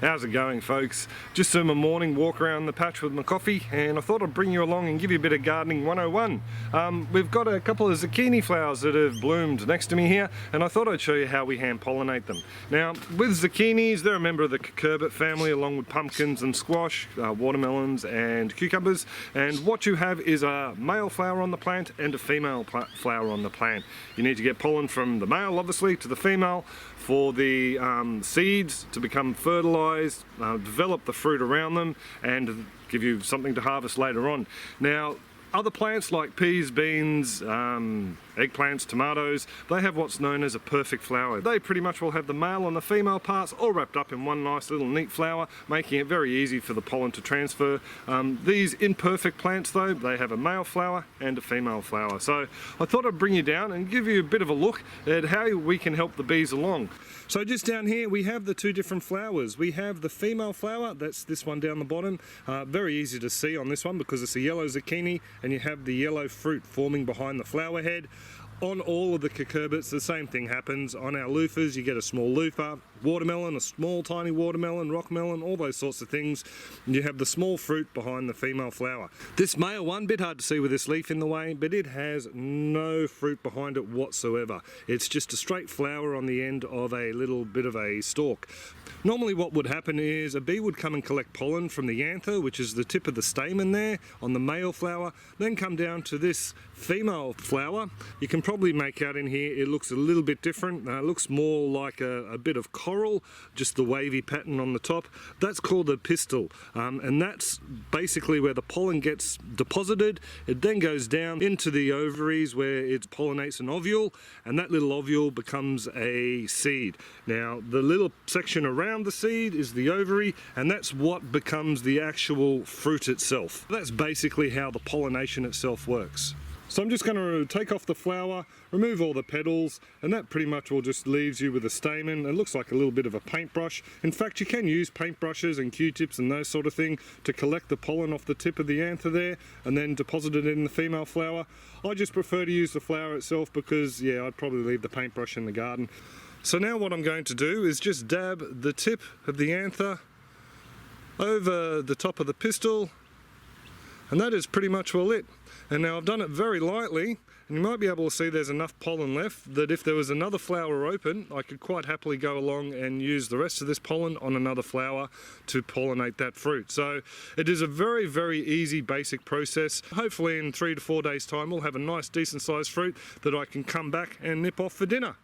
How's it going, folks? Just doing a morning walk around the patch with my coffee, and I thought I'd bring you along and give you a bit of gardening 101. We've got a couple of zucchini flowers that have bloomed next to me here, and I thought I'd show you how we hand pollinate them. Now, with zucchinis, they're a member of the cucurbit family, along with pumpkins and squash, watermelons and cucumbers, and what you have is a male flower on the plant and a female flower on the plant. You need to get pollen from the male, obviously, to the female for the seeds to become fertilized, develop the fruit around them, and give you something to harvest later on. Now, other plants like peas, beans, eggplants, tomatoes, they have what's known as a perfect flower. They pretty much will have the male and the female parts all wrapped up in one nice little neat flower, making it very easy for the pollen to transfer. These imperfect plants though, they have a male flower and a female flower. So I thought I'd bring you down and give you a bit of a look at how we can help the bees along. So just down here we have the two different flowers. We have the female flower, that's this one down the bottom. Very easy to see on this one because it's a yellow zucchini, and you have the yellow fruit forming behind the flower head. On all of the cucurbits, the same thing happens. On our loofahs, you get a small loofah, watermelon, a small tiny watermelon, rock melon, all those sorts of things. And you have the small fruit behind the female flower. This male one, bit hard to see with this leaf in the way, but it has no fruit behind it whatsoever. It's just a straight flower on the end of a little bit of a stalk. Normally what would happen is a bee would come and collect pollen from the anther, which is the tip of the stamen there on the male flower, then come down to this female flower. You can probably make out in here it looks a little bit different. It looks more like a bit of coral, just the wavy pattern on the top. That's called a pistil, and that's basically where the pollen gets deposited. It then goes down into the ovaries where it pollinates an ovule, and that little ovule becomes a seed. Now the little section around the seed is the ovary, and that's what becomes the actual fruit itself. That's basically how the pollination itself works. So I'm just going to take off the flower, remove all the petals, and that pretty much will just leaves you with a stamen. It looks like a little bit of a paintbrush. In fact, you can use paintbrushes and Q-tips and those sort of thing to collect the pollen off the tip of the anther there and then deposit it in the female flower. I just prefer to use the flower itself because, yeah, I'd probably leave the paintbrush in the garden. So now what I'm going to do is just dab the tip of the anther over the top of the pistil, and that is pretty much all it. And now I've done it very lightly, and you might be able to see there's enough pollen left that if there was another flower open, I could quite happily go along and use the rest of this pollen on another flower to pollinate that fruit. So it is a very, very easy basic process. Hopefully in 3 to 4 days time we'll have a nice decent sized fruit that I can come back and nip off for dinner.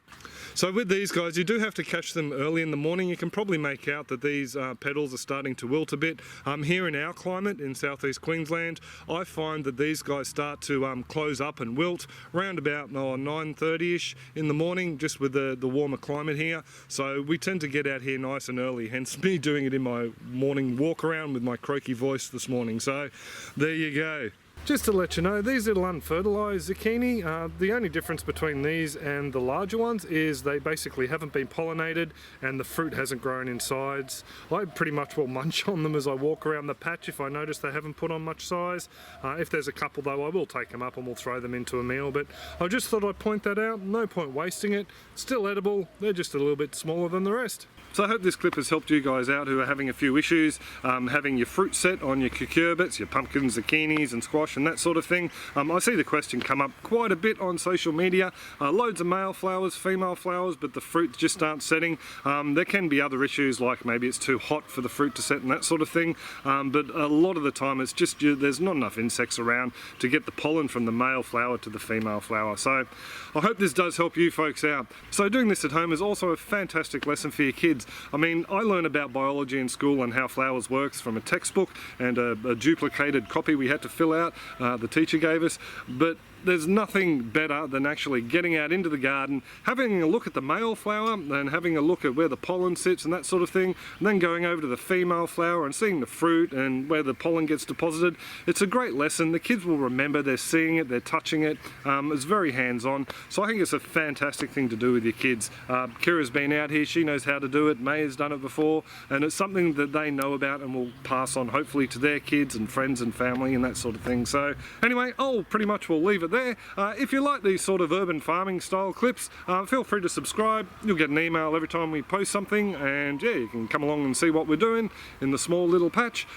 So with these guys, you do have to catch them early in the morning. You can probably make out that these petals are starting to wilt a bit. Here in our climate in southeast Queensland, I find that these guys start to close up and wilt around about 9:30ish in the morning, just with the warmer climate here. So we tend to get out here nice and early, hence me doing it in my morning walk around with my croaky voice this morning. So there you go. Just to let you know, these little unfertilized zucchini, the only difference between these and the larger ones is they basically haven't been pollinated and the fruit hasn't grown in sides. I pretty much will munch on them as I walk around the patch if I notice they haven't put on much size. If there's a couple though, I will take them up and we'll throw them into a meal, but I just thought I'd point that out. No point wasting it. Still edible, they're just a little bit smaller than the rest. So I hope this clip has helped you guys out who are having a few issues, having your fruit set on your cucurbits, your pumpkins, zucchinis and squash and that sort of thing. I see the question come up quite a bit on social media. Loads of male flowers, female flowers, but the fruit just aren't setting. There can be other issues like maybe it's too hot for the fruit to set and that sort of thing, but a lot of the time it's just there's not enough insects around to get the pollen from the male flower to the female flower. So I hope this does help you folks out. So doing this at home is also a fantastic lesson for your kids. I mean, I learned about biology in school and how flowers works from a textbook and a duplicated copy we had to fill out, the teacher gave us, but there's nothing better than actually getting out into the garden, having a look at the male flower and having a look at where the pollen sits and that sort of thing, and then going over to the female flower and seeing the fruit and where the pollen gets deposited. It's a great lesson. The kids will remember, they're seeing it, they're touching it. It's very hands-on, so I think it's a fantastic thing to do with your kids. Kira's been out here, she knows how to do it, May has done it before, and it's something that they know about and will pass on hopefully to their kids and friends and family and that sort of thing. So anyway, I'll pretty much will leave it there. there. If you like these sort of urban farming style clips, feel free to subscribe. You'll get an email every time we post something, and yeah, you can come along and see what we're doing in the small little patch.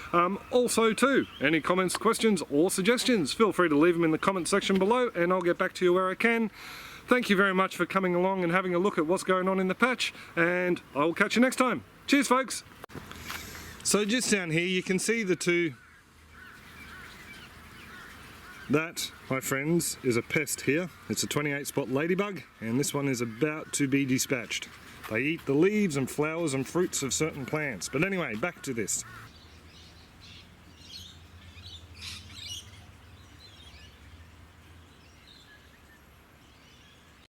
Also too, any comments, questions or suggestions, feel free to leave them in the comment section below and I'll get back to you where I can. Thank you very much for coming along and having a look at what's going on in the patch, and I will catch you next time. Cheers folks! So just down here you can see the two. That, my friends, is a pest here. It's a 28 spot ladybug, and this one is about to be dispatched. They eat the leaves and flowers and fruits of certain plants. But anyway, back to this.